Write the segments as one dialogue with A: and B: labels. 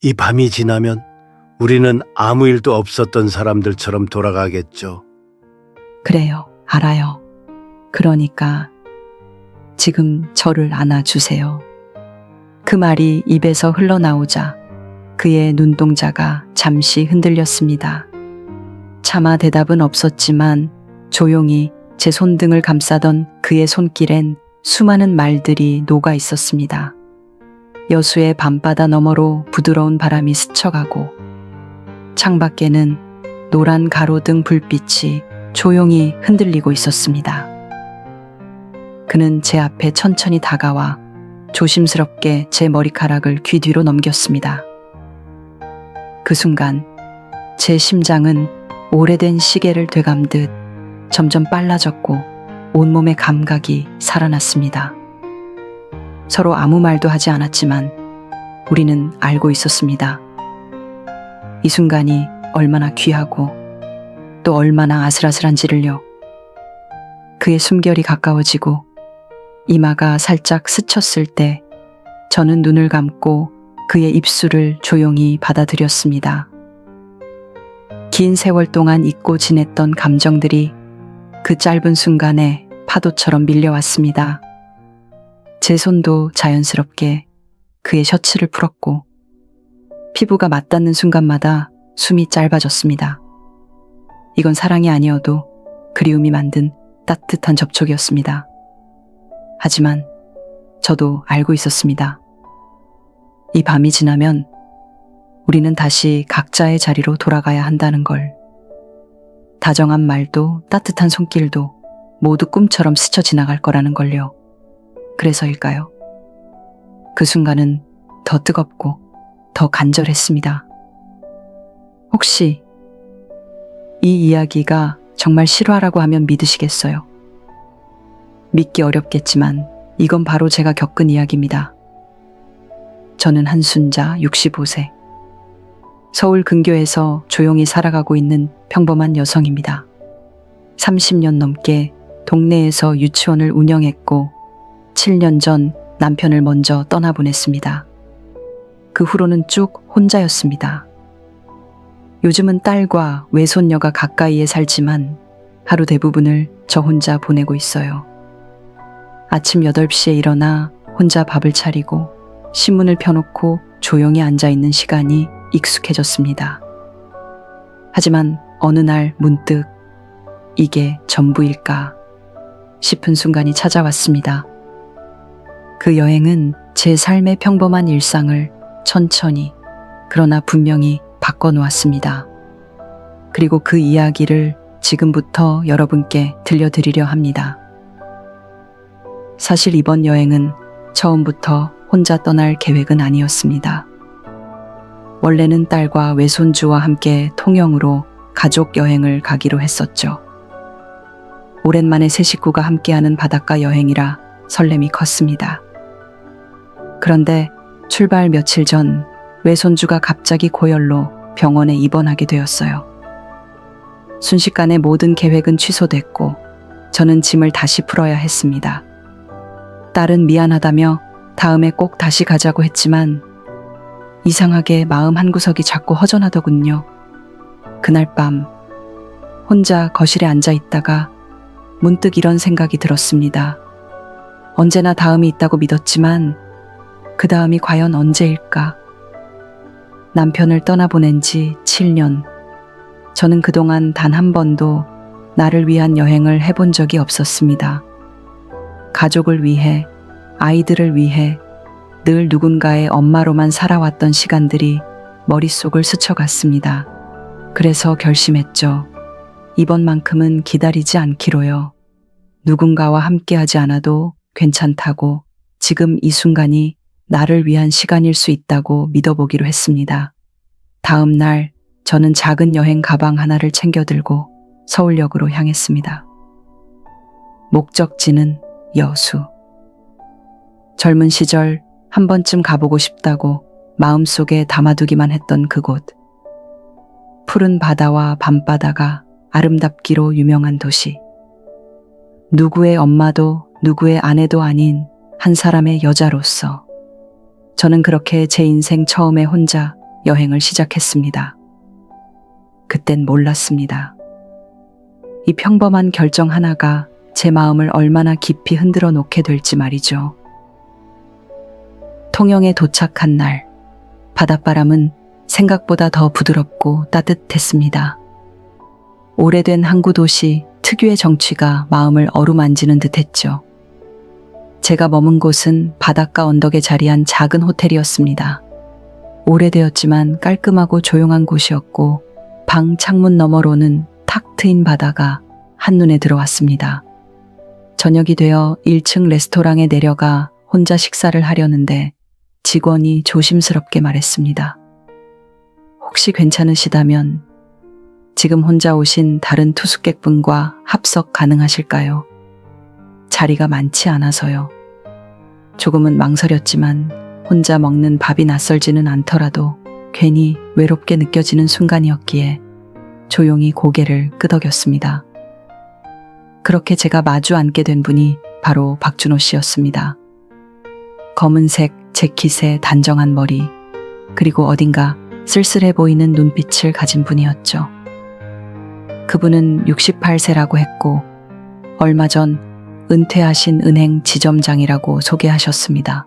A: 이 밤이 지나면 우리는 아무 일도 없었던 사람들처럼 돌아가겠죠.
B: 그래요. 알아요. 그러니까 지금 저를 안아주세요. 그 말이 입에서 흘러나오자 그의 눈동자가 잠시 흔들렸습니다. 차마 대답은 없었지만 조용히 제 손등을 감싸던 그의 손길엔 수많은 말들이 녹아 있었습니다. 여수의 밤바다 너머로 부드러운 바람이 스쳐가고 창밖에는 노란 가로등 불빛이 조용히 흔들리고 있었습니다. 그는 제 앞에 천천히 다가와 조심스럽게 제 머리카락을 귀 뒤로 넘겼습니다. 그 순간 제 심장은 오래된 시계를 되감듯 점점 빨라졌고 온몸의 감각이 살아났습니다. 서로 아무 말도 하지 않았지만 우리는 알고 있었습니다. 이 순간이 얼마나 귀하고 또 얼마나 아슬아슬한지를요. 그의 숨결이 가까워지고 이마가 살짝 스쳤을 때 저는 눈을 감고 그의 입술을 조용히 받아들였습니다. 긴 세월 동안 잊고 지냈던 감정들이 그 짧은 순간에 파도처럼 밀려왔습니다. 제 손도 자연스럽게 그의 셔츠를 풀었고 피부가 맞닿는 순간마다 숨이 짧아졌습니다. 이건 사랑이 아니어도 그리움이 만든 따뜻한 접촉이었습니다. 하지만 저도 알고 있었습니다. 이 밤이 지나면 우리는 다시 각자의 자리로 돌아가야 한다는 걸. 다정한 말도 따뜻한 손길도 모두 꿈처럼 스쳐 지나갈 거라는 걸요. 그래서일까요? 그 순간은 더 뜨겁고 더 간절했습니다. 혹시 이 이야기가 정말 실화라고 하면 믿으시겠어요? 믿기 어렵겠지만 이건 바로 제가 겪은 이야기입니다. 저는 한순자 65세. 서울 근교에서 조용히 살아가고 있는 평범한 여성입니다. 30년 넘게 동네에서 유치원을 운영했고 7년 전 남편을 먼저 떠나보냈습니다. 그 후로는 쭉 혼자였습니다. 요즘은 딸과 외손녀가 가까이에 살지만 하루 대부분을 저 혼자 보내고 있어요. 아침 8시에 일어나 혼자 밥을 차리고 신문을 펴놓고 조용히 앉아있는 시간이 익숙해졌습니다. 하지만 어느 날 문득 이게 전부일까 싶은 순간이 찾아왔습니다. 그 여행은 제 삶의 평범한 일상을 천천히 그러나 분명히 바꿔놓았습니다. 그리고 그 이야기를 지금부터 여러분께 들려드리려 합니다. 사실 이번 여행은 처음부터 혼자 떠날 계획은 아니었습니다. 원래는 딸과 외손주와 함께 통영으로 가족 여행을 가기로 했었죠. 오랜만에 세 식구가 함께하는 바닷가 여행이라 설렘이 컸습니다. 그런데 출발 며칠 전 외손주가 갑자기 고열로 병원에 입원하게 되었어요. 순식간에 모든 계획은 취소됐고 저는 짐을 다시 풀어야 했습니다. 딸은 미안하다며 다음에 꼭 다시 가자고 했지만 이상하게 마음 한구석이 자꾸 허전하더군요. 그날 밤 혼자 거실에 앉아 있다가 문득 이런 생각이 들었습니다. 언제나 다음이 있다고 믿었지만 그 다음이 과연 언제일까? 남편을 떠나보낸 지 7년. 저는 그동안 단 한 번도 나를 위한 여행을 해본 적이 없었습니다. 가족을 위해, 아이들을 위해 늘 누군가의 엄마로만 살아왔던 시간들이 머릿속을 스쳐갔습니다. 그래서 결심했죠. 이번만큼은 기다리지 않기로요. 누군가와 함께하지 않아도 괜찮다고, 지금 이 순간이 나를 위한 시간일 수 있다고 믿어보기로 했습니다. 다음 날 저는 작은 여행 가방 하나를 챙겨 들고 서울역으로 향했습니다. 목적지는 여수. 젊은 시절 한 번쯤 가보고 싶다고 마음속에 담아두기만 했던 그곳. 푸른 바다와 밤바다가 아름답기로 유명한 도시. 누구의 엄마도 누구의 아내도 아닌 한 사람의 여자로서 저는 그렇게 제 인생 처음에 혼자 여행을 시작했습니다. 그땐 몰랐습니다. 이 평범한 결정 하나가 제 마음을 얼마나 깊이 흔들어 놓게 될지 말이죠. 통영에 도착한 날, 바닷바람은 생각보다 더 부드럽고 따뜻했습니다. 오래된 항구 도시 특유의 정취가 마음을 어루만지는 듯했죠. 제가 머문 곳은 바닷가 언덕에 자리한 작은 호텔이었습니다. 오래되었지만 깔끔하고 조용한 곳이었고 방 창문 너머로는 탁 트인 바다가 한눈에 들어왔습니다. 저녁이 되어 1층 레스토랑에 내려가 혼자 식사를 하려는데 직원이 조심스럽게 말했습니다. 혹시 괜찮으시다면 지금 혼자 오신 다른 투숙객분과 합석 가능하실까요? 자리가 많지 않아서요. 조금은 망설였지만 혼자 먹는 밥이 낯설지는 않더라도 괜히 외롭게 느껴지는 순간이었기에 조용히 고개를 끄덕였습니다. 그렇게 제가 마주 앉게 된 분이 바로 박준호 씨였습니다. 검은색 재킷에 단정한 머리, 그리고 어딘가 쓸쓸해 보이는 눈빛을 가진 분이었죠. 그분은 68세라고 했고 얼마 전 은퇴하신 은행 지점장이라고 소개하셨습니다.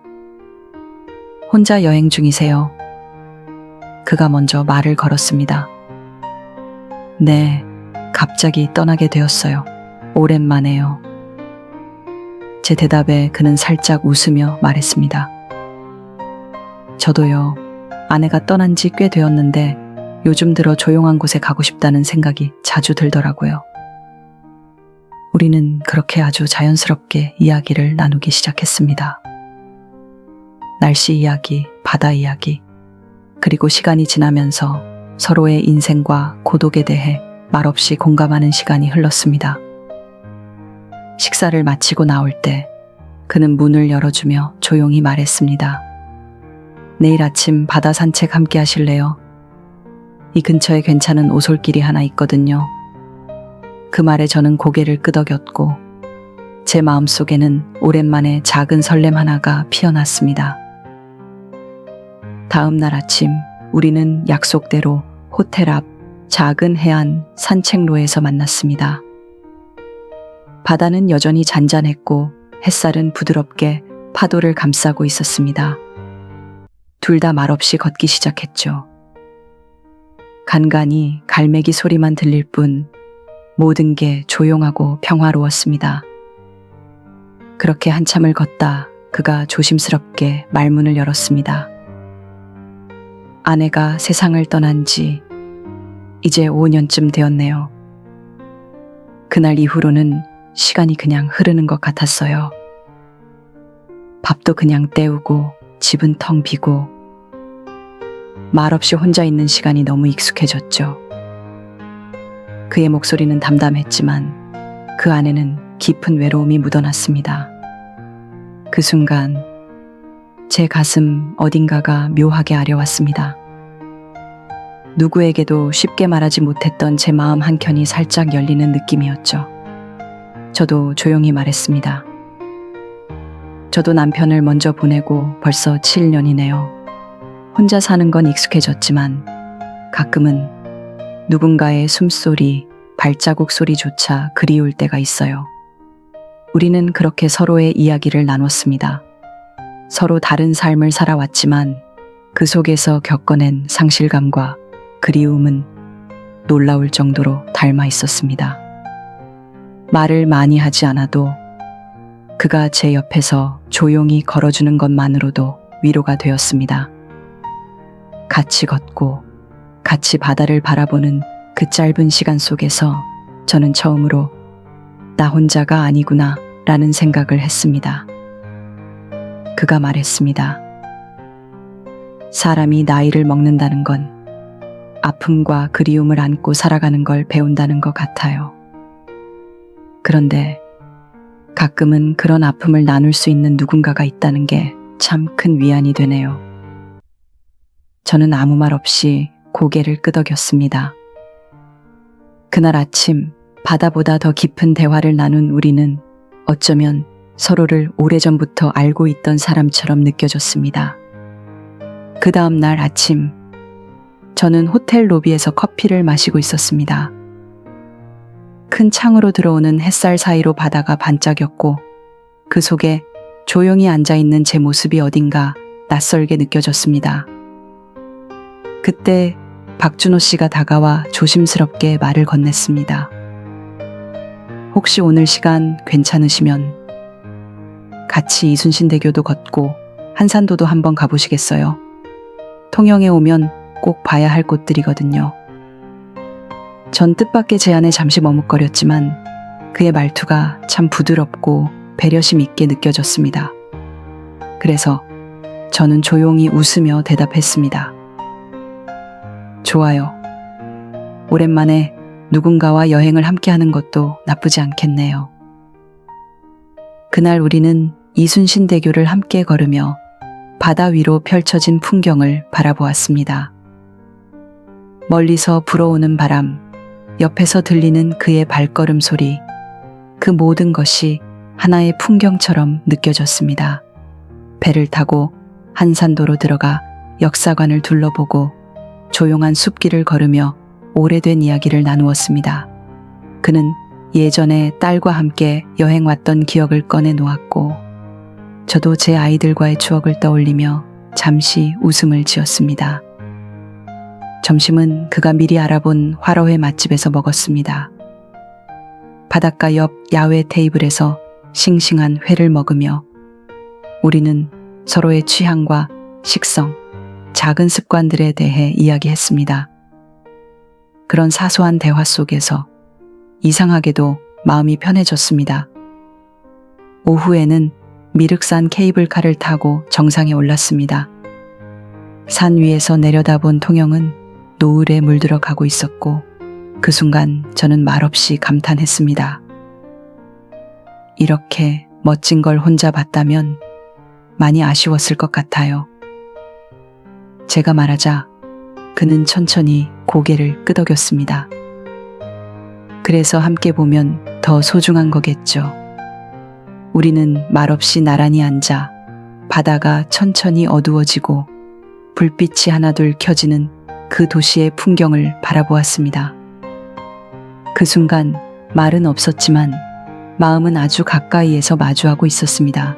B: 혼자 여행 중이세요? 그가 먼저 말을 걸었습니다. 네, 갑자기 떠나게 되었어요. 오랜만에요. 제 대답에 그는 살짝 웃으며 말했습니다. 저도요. 아내가 떠난 지 꽤 되었는데 요즘 들어 조용한 곳에 가고 싶다는 생각이 자주 들더라고요. 우리는 그렇게 아주 자연스럽게 이야기를 나누기 시작했습니다. 날씨 이야기, 바다 이야기, 그리고 시간이 지나면서 서로의 인생과 고독에 대해 말없이 공감하는 시간이 흘렀습니다. 식사를 마치고 나올 때 그는 문을 열어주며 조용히 말했습니다. 내일 아침 바다 산책 함께 하실래요? 이 근처에 괜찮은 오솔길이 하나 있거든요. 그 말에 저는 고개를 끄덕였고 제 마음속에는 오랜만에 작은 설렘 하나가 피어났습니다. 다음 날 아침 우리는 약속대로 호텔 앞 작은 해안 산책로에서 만났습니다. 바다는 여전히 잔잔했고 햇살은 부드럽게 파도를 감싸고 있었습니다. 둘 다 말없이 걷기 시작했죠. 간간히 갈매기 소리만 들릴 뿐 모든 게 조용하고 평화로웠습니다. 그렇게 한참을 걷다 그가 조심스럽게 말문을 열었습니다. 아내가 세상을 떠난 지 이제 5년쯤 되었네요. 그날 이후로는 시간이 그냥 흐르는 것 같았어요. 밥도 그냥 때우고 집은 텅 비고 말없이 혼자 있는 시간이 너무 익숙해졌죠. 그의 목소리는 담담했지만 그 안에는 깊은 외로움이 묻어났습니다. 그 순간 제 가슴 어딘가가 묘하게 아려왔습니다. 누구에게도 쉽게 말하지 못했던 제 마음 한켠이 살짝 열리는 느낌이었죠. 저도 조용히 말했습니다. 저도 남편을 먼저 보내고 벌써 7년이네요. 혼자 사는 건 익숙해졌지만 가끔은 누군가의 숨소리, 발자국 소리조차 그리울 때가 있어요. 우리는 그렇게 서로의 이야기를 나눴습니다. 서로 다른 삶을 살아왔지만 그 속에서 겪어낸 상실감과 그리움은 놀라울 정도로 닮아 있었습니다. 말을 많이 하지 않아도 그가 제 옆에서 조용히 걸어주는 것만으로도 위로가 되었습니다. 같이 걷고 같이 바다를 바라보는 그 짧은 시간 속에서 저는 처음으로 나 혼자가 아니구나 라는 생각을 했습니다. 그가 말했습니다. 사람이 나이를 먹는다는 건 아픔과 그리움을 안고 살아가는 걸 배운다는 것 같아요. 그런데 가끔은 그런 아픔을 나눌 수 있는 누군가가 있다는 게 참 큰 위안이 되네요. 저는 아무 말 없이 고개를 끄덕였습니다. 그날 아침 바다보다 더 깊은 대화를 나눈 우리는 어쩌면 서로를 오래전부터 알고 있던 사람처럼 느껴졌습니다. 그 다음 날 아침 저는 호텔 로비에서 커피를 마시고 있었습니다. 큰 창으로 들어오는 햇살 사이로 바다가 반짝였고 그 속에 조용히 앉아있는 제 모습이 어딘가 낯설게 느껴졌습니다. 그때 박준호 씨가 다가와 조심스럽게 말을 건넸습니다. 혹시 오늘 시간 괜찮으시면 같이 이순신대교도 걷고 한산도도 한번 가보시겠어요? 통영에 오면 꼭 봐야 할 곳들이거든요. 전 뜻밖의 제안에 잠시 머뭇거렸지만 그의 말투가 참 부드럽고 배려심 있게 느껴졌습니다. 그래서 저는 조용히 웃으며 대답했습니다. 좋아요. 오랜만에 누군가와 여행을 함께 하는 것도 나쁘지 않겠네요. 그날 우리는 이순신대교를 함께 걸으며 바다 위로 펼쳐진 풍경을 바라보았습니다. 멀리서 불어오는 바람, 옆에서 들리는 그의 발걸음 소리, 그 모든 것이 하나의 풍경처럼 느껴졌습니다. 배를 타고 한산도로 들어가 역사관을 둘러보고 조용한 숲길을 걸으며 오래된 이야기를 나누었습니다. 그는 예전에 딸과 함께 여행 왔던 기억을 꺼내 놓았고 저도 제 아이들과의 추억을 떠올리며 잠시 웃음을 지었습니다. 점심은 그가 미리 알아본 화로회 맛집에서 먹었습니다. 바닷가 옆 야외 테이블에서 싱싱한 회를 먹으며 우리는 서로의 취향과 식성, 작은 습관들에 대해 이야기했습니다. 그런 사소한 대화 속에서 이상하게도 마음이 편해졌습니다. 오후에는 미륵산 케이블카를 타고 정상에 올랐습니다. 산 위에서 내려다본 통영은 노을에 물들어 가고 있었고 그 순간 저는 말없이 감탄했습니다. 이렇게 멋진 걸 혼자 봤다면 많이 아쉬웠을 것 같아요. 제가 말하자 그는 천천히 고개를 끄덕였습니다. 그래서 함께 보면 더 소중한 거겠죠. 우리는 말없이 나란히 앉아 바다가 천천히 어두워지고 불빛이 하나둘 켜지는 그 도시의 풍경을 바라보았습니다. 그 순간 말은 없었지만 마음은 아주 가까이에서 마주하고 있었습니다.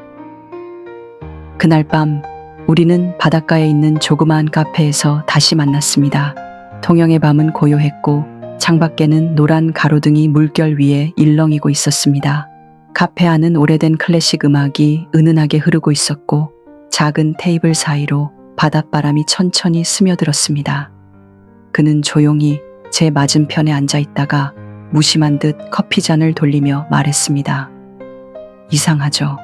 B: 그날 밤 우리는 바닷가에 있는 조그마한 카페에서 다시 만났습니다. 통영의 밤은 고요했고 창밖에는 노란 가로등이 물결 위에 일렁이고 있었습니다. 카페 안은 오래된 클래식 음악이 은은하게 흐르고 있었고 작은 테이블 사이로 바닷바람이 천천히 스며들었습니다. 그는 조용히 제 맞은편에 앉아 있다가 무심한 듯 커피잔을 돌리며 말했습니다. 이상하죠.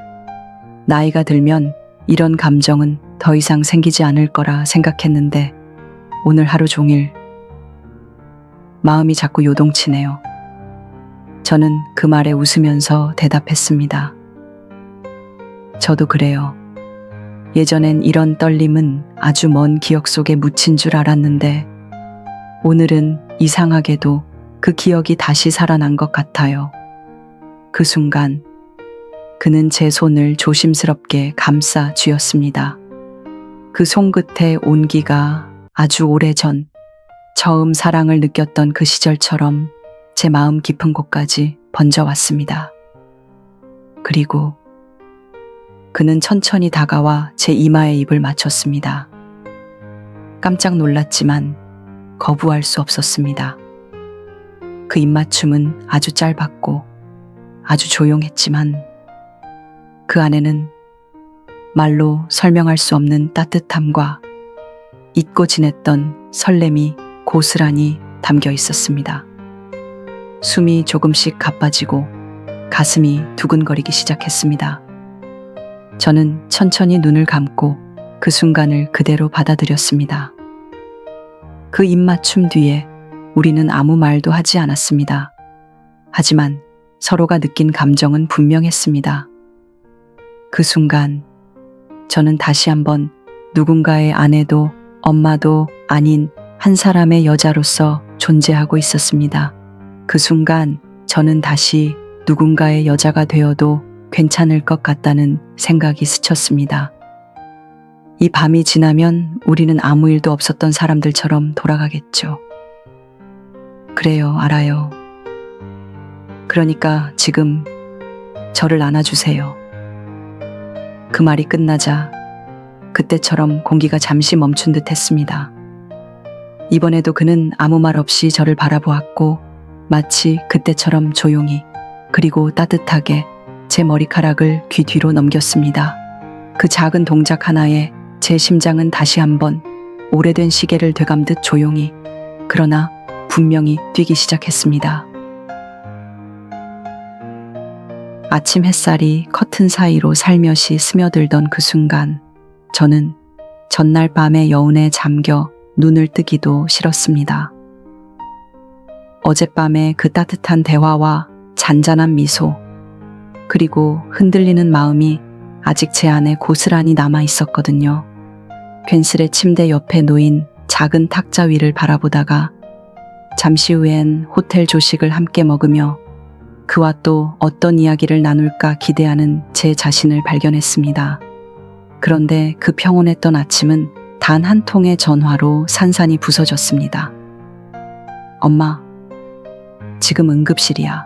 B: 나이가 들면 이런 감정은 더 이상 생기지 않을 거라 생각했는데 오늘 하루 종일 마음이 자꾸 요동치네요. 저는 그 말에 웃으면서 대답했습니다. 저도 그래요. 예전엔 이런 떨림은 아주 먼 기억 속에 묻힌 줄 알았는데 오늘은 이상하게도 그 기억이 다시 살아난 것 같아요. 그 순간 그는 제 손을 조심스럽게 감싸 쥐었습니다. 그 손끝의 온기가 아주 오래전 처음 사랑을 느꼈던 그 시절처럼 제 마음 깊은 곳까지 번져왔습니다. 그리고 그는 천천히 다가와 제 이마에 입을 맞췄습니다. 깜짝 놀랐지만 거부할 수 없었습니다. 그 입맞춤은 아주 짧았고 아주 조용했지만 그 안에는 말로 설명할 수 없는 따뜻함과 잊고 지냈던 설렘이 고스란히 담겨 있었습니다. 숨이 조금씩 가빠지고 가슴이 두근거리기 시작했습니다. 저는 천천히 눈을 감고 그 순간을 그대로 받아들였습니다. 그 입맞춤 뒤에 우리는 아무 말도 하지 않았습니다. 하지만 서로가 느낀 감정은 분명했습니다. 그 순간 저는 다시 한번 누군가의 아내도 엄마도 아닌 한 사람의 여자로서 존재하고 있었습니다. 그 순간 저는 다시 누군가의 여자가 되어도 괜찮을 것 같다는 생각이 스쳤습니다. 이 밤이 지나면 우리는 아무 일도 없었던 사람들처럼 돌아가겠죠. 그래요, 알아요. 그러니까 지금 저를 안아주세요. 그 말이 끝나자 그때처럼 공기가 잠시 멈춘 듯 했습니다. 이번에도 그는 아무 말 없이 저를 바라보았고 마치 그때처럼 조용히 그리고 따뜻하게 제 머리카락을 귀 뒤로 넘겼습니다. 그 작은 동작 하나에 제 심장은 다시 한번 오래된 시계를 되감듯 조용히 그러나 분명히 뛰기 시작했습니다. 아침 햇살이 커튼 사이로 살며시 스며들던 그 순간 저는 전날 밤의 여운에 잠겨 눈을 뜨기도 싫었습니다. 어젯밤의 그 따뜻한 대화와 잔잔한 미소 그리고 흔들리는 마음이 아직 제 안에 고스란히 남아 있었거든요. 괜스레 침대 옆에 놓인 작은 탁자 위를 바라보다가 잠시 후엔 호텔 조식을 함께 먹으며 그와 또 어떤 이야기를 나눌까 기대하는 제 자신을 발견했습니다. 그런데 그 평온했던 아침은 단 한 통의 전화로 산산이 부서졌습니다. 엄마, 지금 응급실이야.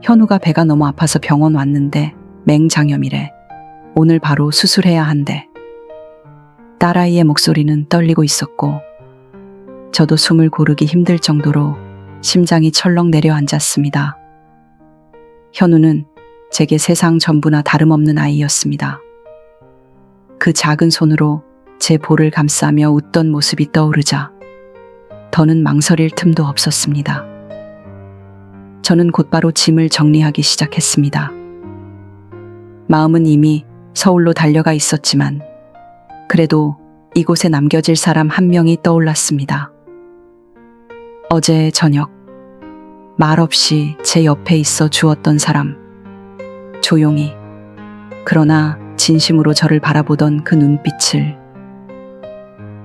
B: 현우가 배가 너무 아파서 병원 왔는데 맹장염이래. 오늘 바로 수술해야 한대. 딸아이의 목소리는 떨리고 있었고 저도 숨을 고르기 힘들 정도로 심장이 철렁 내려앉았습니다. 현우는 제게 세상 전부나 다름없는 아이였습니다. 그 작은 손으로 제 볼을 감싸며 웃던 모습이 떠오르자 더는 망설일 틈도 없었습니다. 저는 곧바로 짐을 정리하기 시작했습니다. 마음은 이미 서울로 달려가 있었지만 그래도 이곳에 남겨질 사람 한 명이 떠올랐습니다. 어제 저녁 말없이 제 옆에 있어 주었던 사람, 조용히 그러나 진심으로 저를 바라보던 그 눈빛을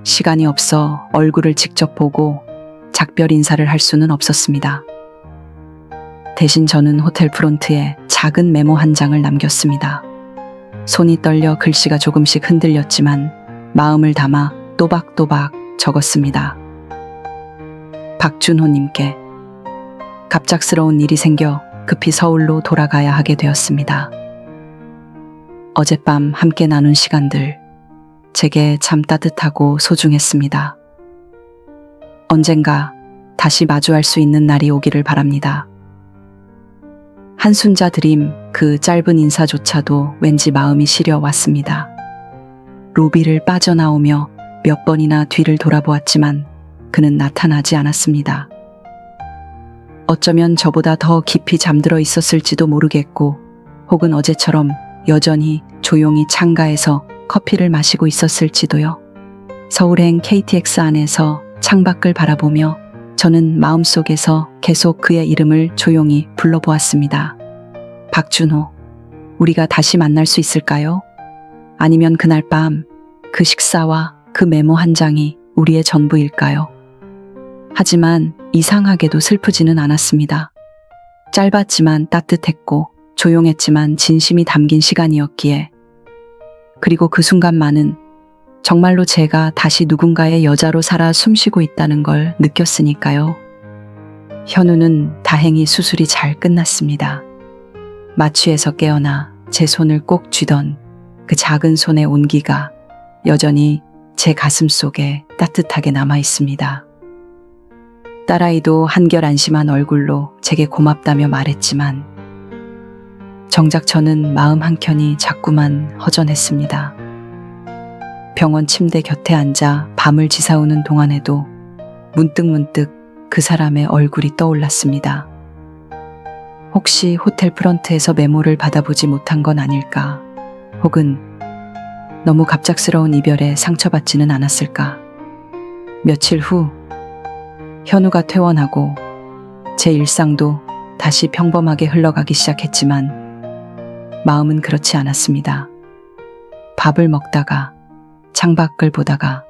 B: 시간이 없어 얼굴을 직접 보고 작별 인사를 할 수는 없었습니다. 대신 저는 호텔 프론트에 작은 메모 한 장을 남겼습니다. 손이 떨려 글씨가 조금씩 흔들렸지만 마음을 담아 또박또박 적었습니다. 박준호님께 갑작스러운 일이 생겨 급히 서울로 돌아가야 하게 되었습니다. 어젯밤 함께 나눈 시간들 제게 참 따뜻하고 소중했습니다. 언젠가 다시 마주할 수 있는 날이 오기를 바랍니다. 한순자 드림 그 짧은 인사조차도 왠지 마음이 시려 왔습니다. 로비를 빠져나오며 몇 번이나 뒤를 돌아보았지만 그는 나타나지 않았습니다. 어쩌면 저보다 더 깊이 잠들어 있었을지도 모르겠고 혹은 어제처럼 여전히 조용히 창가에서 커피를 마시고 있었을지도요. 서울행 KTX 안에서 창밖을 바라보며 저는 마음속에서 계속 그의 이름을 조용히 불러보았습니다. 박준호, 우리가 다시 만날 수 있을까요? 아니면 그날 밤 그 식사와 그 메모 한 장이 우리의 전부일까요? 하지만 이상하게도 슬프지는 않았습니다. 짧았지만 따뜻했고 조용했지만 진심이 담긴 시간이었기에 그리고 그 순간만은 정말로 제가 다시 누군가의 여자로 살아 숨쉬고 있다는 걸 느꼈으니까요. 현우는 다행히 수술이 잘 끝났습니다. 마취에서 깨어나 제 손을 꼭 쥐던 그 작은 손의 온기가 여전히 제 가슴 속에 따뜻하게 남아 있습니다. 딸아이도 한결 안심한 얼굴로 제게 고맙다며 말했지만 정작 저는 마음 한켠이 자꾸만 허전했습니다. 병원 침대 곁에 앉아 밤을 지새우는 동안에도 문득문득 그 사람의 얼굴이 떠올랐습니다. 혹시 호텔 프런트에서 메모를 받아보지 못한 건 아닐까? 혹은 너무 갑작스러운 이별에 상처받지는 않았을까? 며칠 후 현우가 퇴원하고 제 일상도 다시 평범하게 흘러가기 시작했지만 마음은 그렇지 않았습니다. 밥을 먹다가 창밖을 보다가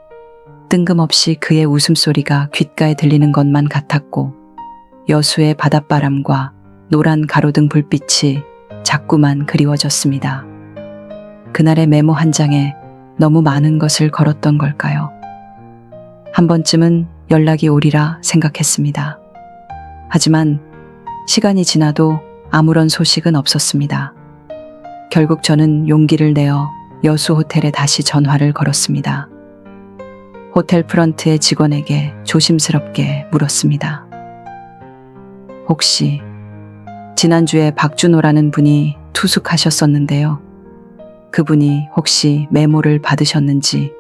B: 뜬금없이 그의 웃음소리가 귓가에 들리는 것만 같았고 여수의 바닷바람과 노란 가로등 불빛이 자꾸만 그리워졌습니다. 그날의 메모 한 장에 너무 많은 것을 걸었던 걸까요? 한 번쯤은 연락이 오리라 생각했습니다. 하지만 시간이 지나도 아무런 소식은 없었습니다. 결국 저는 용기를 내어 여수 호텔에 다시 전화를 걸었습니다. 호텔 프런트의 직원에게 조심스럽게 물었습니다. 혹시 지난주에 박준호라는 분이 투숙하셨었는데요. 그분이 혹시 메모를 받으셨는지,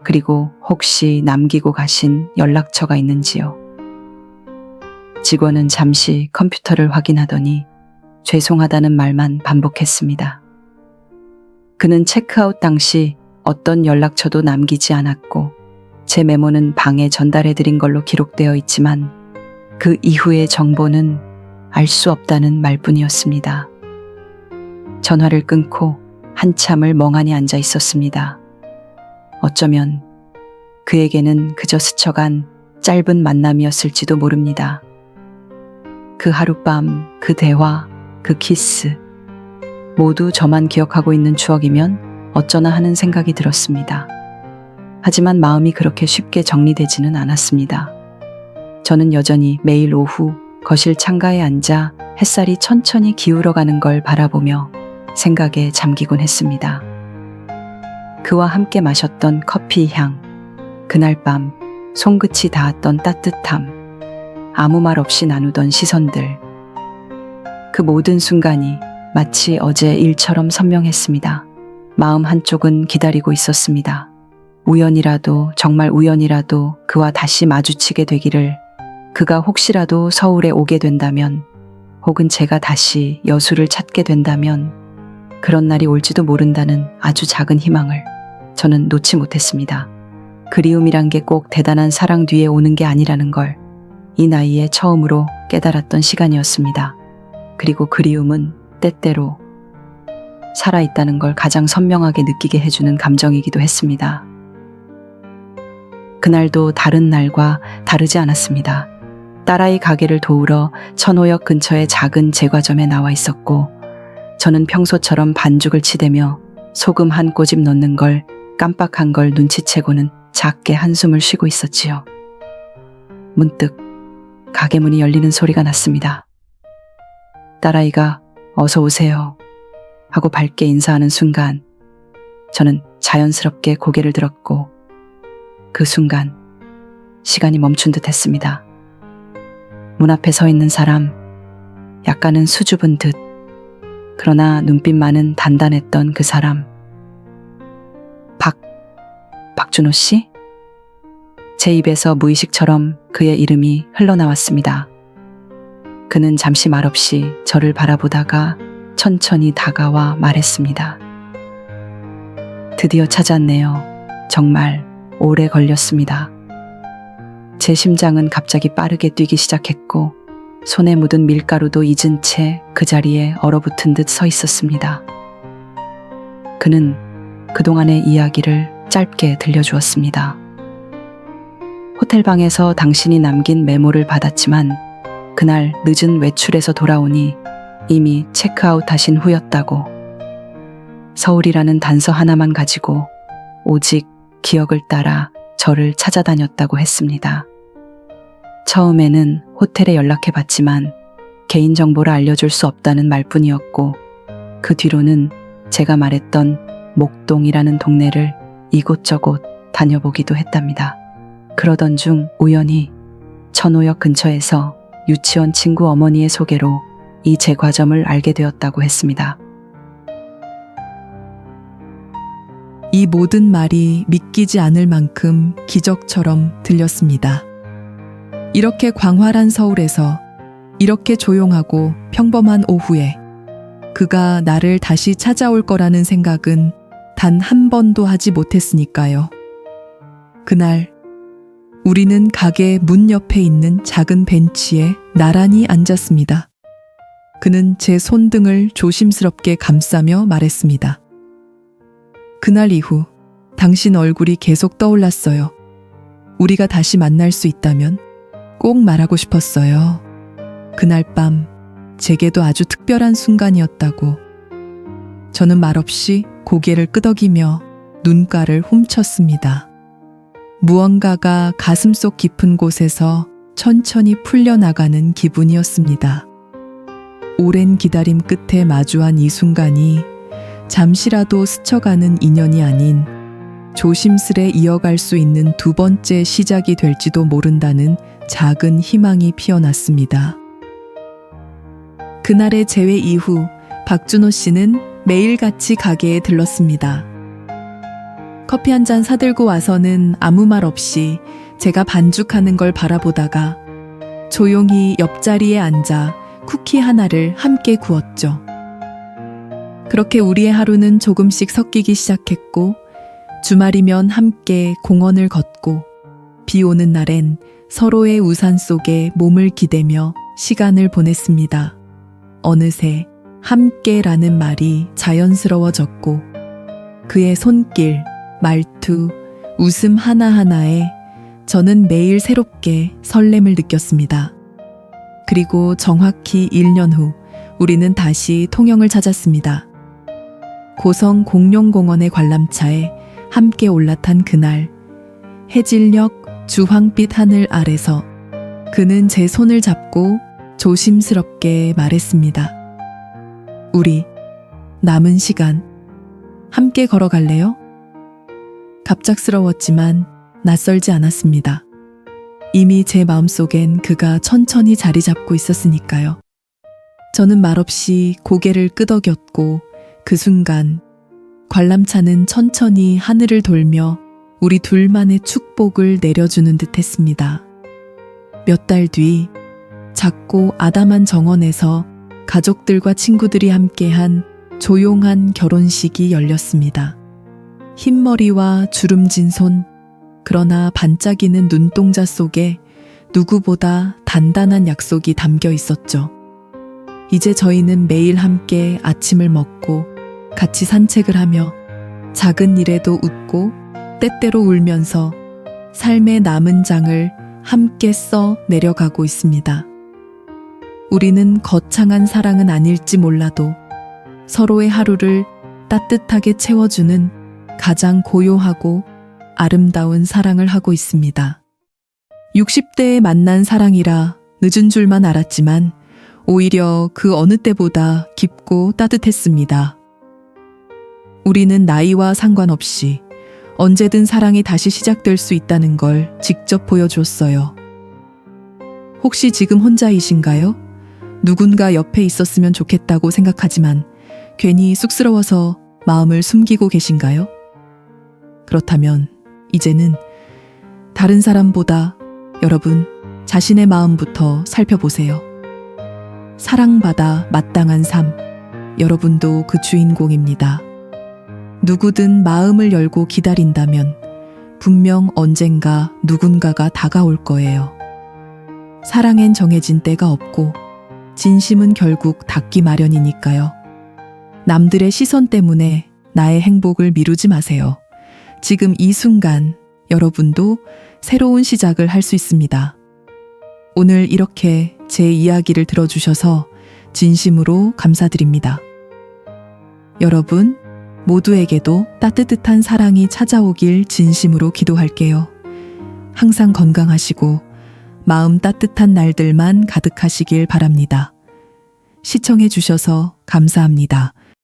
B: 그리고 혹시 남기고 가신 연락처가 있는지요. 직원은 잠시 컴퓨터를 확인하더니 죄송하다는 말만 반복했습니다. 그는 체크아웃 당시 어떤 연락처도 남기지 않았고 제 메모는 방에 전달해드린 걸로 기록되어 있지만 그 이후의 정보는 알 수 없다는 말뿐이었습니다. 전화를 끊고 한참을 멍하니 앉아 있었습니다. 어쩌면 그에게는 그저 스쳐간 짧은 만남이었을지도 모릅니다. 그 하룻밤, 그 대화, 그 키스, 모두 저만 기억하고 있는 추억이면 어쩌나 하는 생각이 들었습니다. 하지만 마음이 그렇게 쉽게 정리되지는 않았습니다. 저는 여전히 매일 오후 거실 창가에 앉아 햇살이 천천히 기울어가는 걸 바라보며 생각에 잠기곤 했습니다. 그와 함께 마셨던 커피 향, 그날 밤 손끝이 닿았던 따뜻함, 아무 말 없이 나누던 시선들, 그 모든 순간이 마치 어제 일처럼 선명했습니다. 마음 한쪽은 기다리고 있었습니다. 우연이라도, 정말 우연이라도 그와 다시 마주치게 되기를, 그가 혹시라도 서울에 오게 된다면, 혹은 제가 다시 여수를 찾게 된다면 그런 날이 올지도 모른다는 아주 작은 희망을 저는 놓지 못했습니다. 그리움이란 게 꼭 대단한 사랑 뒤에 오는 게 아니라는 걸 이 나이에 처음으로 깨달았던 시간이었습니다. 그리고 그리움은 때때로 살아있다는 걸 가장 선명하게 느끼게 해주는 감정이기도 했습니다. 그날도 다른 날과 다르지 않았습니다. 딸아이 가게를 도우러 천호역 근처의 작은 제과점에 나와 있었고 저는 평소처럼 반죽을 치대며 소금 한 꼬집 넣는 걸 깜빡한 걸 눈치채고는 작게 한숨을 쉬고 있었지요. 문득 가게 문이 열리는 소리가 났습니다. 딸아이가 어서 오세요 하고 밝게 인사하는 순간 저는 자연스럽게 고개를 들었고 그 순간 시간이 멈춘 듯 했습니다. 문 앞에 서 있는 사람, 약간은 수줍은 듯, 그러나 눈빛만은 단단했던 그 사람. 박준호 씨? 제 입에서 무의식처럼 그의 이름이 흘러나왔습니다. 그는 잠시 말없이 저를 바라보다가 천천히 다가와 말했습니다. 드디어 찾았네요. 정말 오래 걸렸습니다. 제 심장은 갑자기 빠르게 뛰기 시작했고 손에 묻은 밀가루도 잊은 채 그 자리에 얼어붙은 듯 서 있었습니다. 그는 그동안의 이야기를 짧게 들려주었습니다. 호텔방에서 당신이 남긴 메모를 받았지만 그날 늦은 외출에서 돌아오니 이미 체크아웃 하신 후였다고. 서울이라는 단서 하나만 가지고 오직 기억을 따라 저를 찾아다녔다고 했습니다. 처음에는 호텔에 연락해봤지만 개인정보를 알려줄 수 없다는 말뿐이었고 그 뒤로는 제가 말했던 목동이라는 동네를 이곳저곳 다녀보기도 했답니다. 그러던 중 우연히 천호역 근처에서 유치원 친구 어머니의 소개로 이 제과점을 알게 되었다고 했습니다.
C: 이 모든 말이 믿기지 않을 만큼 기적처럼 들렸습니다. 이렇게 광활한 서울에서 이렇게 조용하고 평범한 오후에 그가 나를 다시 찾아올 거라는 생각은 단 한 번도 하지 못했으니까요. 그날 우리는 가게 문 옆에 있는 작은 벤치에 나란히 앉았습니다. 그는 제 손등을 조심스럽게 감싸며 말했습니다. 그날 이후 당신 얼굴이 계속 떠올랐어요. 우리가 다시 만날 수 있다면 꼭 말하고 싶었어요. 그날 밤 제게도 아주 특별한 순간이었다고. 저는 말없이 고개를 끄덕이며 눈가를 훔쳤습니다. 무언가가 가슴속 깊은 곳에서 천천히 풀려나가는 기분이었습니다. 오랜 기다림 끝에 마주한 이 순간이 잠시라도 스쳐가는 인연이 아닌 조심스레 이어갈 수 있는 두 번째 시작이 될지도 모른다는 작은 희망이 피어났습니다. 그날의 재회 이후 박준호 씨는 매일같이 가게에 들렀습니다. 커피 한 잔 사들고 와서는 아무 말 없이 제가 반죽하는 걸 바라보다가 조용히 옆자리에 앉아 쿠키 하나를 함께 구웠죠. 그렇게 우리의 하루는 조금씩 섞이기 시작했고 주말이면 함께 공원을 걷고 비 오는 날엔 서로의 우산 속에 몸을 기대며 시간을 보냈습니다. 어느새 함께라는 말이 자연스러워졌고 그의 손길, 말투, 웃음 하나하나에 저는 매일 새롭게 설렘을 느꼈습니다. 그리고 정확히 1년 후 우리는 다시 통영을 찾았습니다. 고성 공룡공원의 관람차에 함께 올라탄 그날 해질녘 주황빛 하늘 아래서 그는 제 손을 잡고 조심스럽게 말했습니다. 우리 남은 시간 함께 걸어갈래요? 갑작스러웠지만 낯설지 않았습니다. 이미 제 마음속엔 그가 천천히 자리 잡고 있었으니까요. 저는 말없이 고개를 끄덕였고 그 순간 관람차는 천천히 하늘을 돌며 우리 둘만의 축복을 내려주는 듯 했습니다. 몇 달 뒤 작고 아담한 정원에서 가족들과 친구들이 함께한 조용한 결혼식이 열렸습니다. 흰머리와 주름진 손, 그러나 반짝이는 눈동자 속에 누구보다 단단한 약속이 담겨 있었죠. 이제 저희는 매일 함께 아침을 먹고 같이 산책을 하며 작은 일에도 웃고 때때로 울면서 삶의 남은 장을 함께 써 내려가고 있습니다. 우리는 거창한 사랑은 아닐지 몰라도 서로의 하루를 따뜻하게 채워주는 가장 고요하고 아름다운 사랑을 하고 있습니다. 60대에 만난 사랑이라 늦은 줄만 알았지만 오히려 그 어느 때보다 깊고 따뜻했습니다. 우리는 나이와 상관없이 언제든 사랑이 다시 시작될 수 있다는 걸 직접 보여줬어요. 혹시 지금 혼자이신가요? 누군가 옆에 있었으면 좋겠다고 생각하지만 괜히 쑥스러워서 마음을 숨기고 계신가요? 그렇다면 이제는 다른 사람보다 여러분 자신의 마음부터 살펴보세요. 사랑받아 마땅한 삶, 여러분도 그 주인공입니다. 누구든 마음을 열고 기다린다면 분명 언젠가 누군가가 다가올 거예요. 사랑엔 정해진 때가 없고 진심은 결국 닿기 마련이니까요. 남들의 시선 때문에 나의 행복을 미루지 마세요. 지금 이 순간 여러분도 새로운 시작을 할 수 있습니다. 오늘 이렇게 제 이야기를 들어주셔서 진심으로 감사드립니다. 여러분 모두에게도 따뜻한 사랑이 찾아오길 진심으로 기도할게요. 항상 건강하시고 마음 따뜻한 날들만 가득하시길 바랍니다. 시청해 주셔서 감사합니다.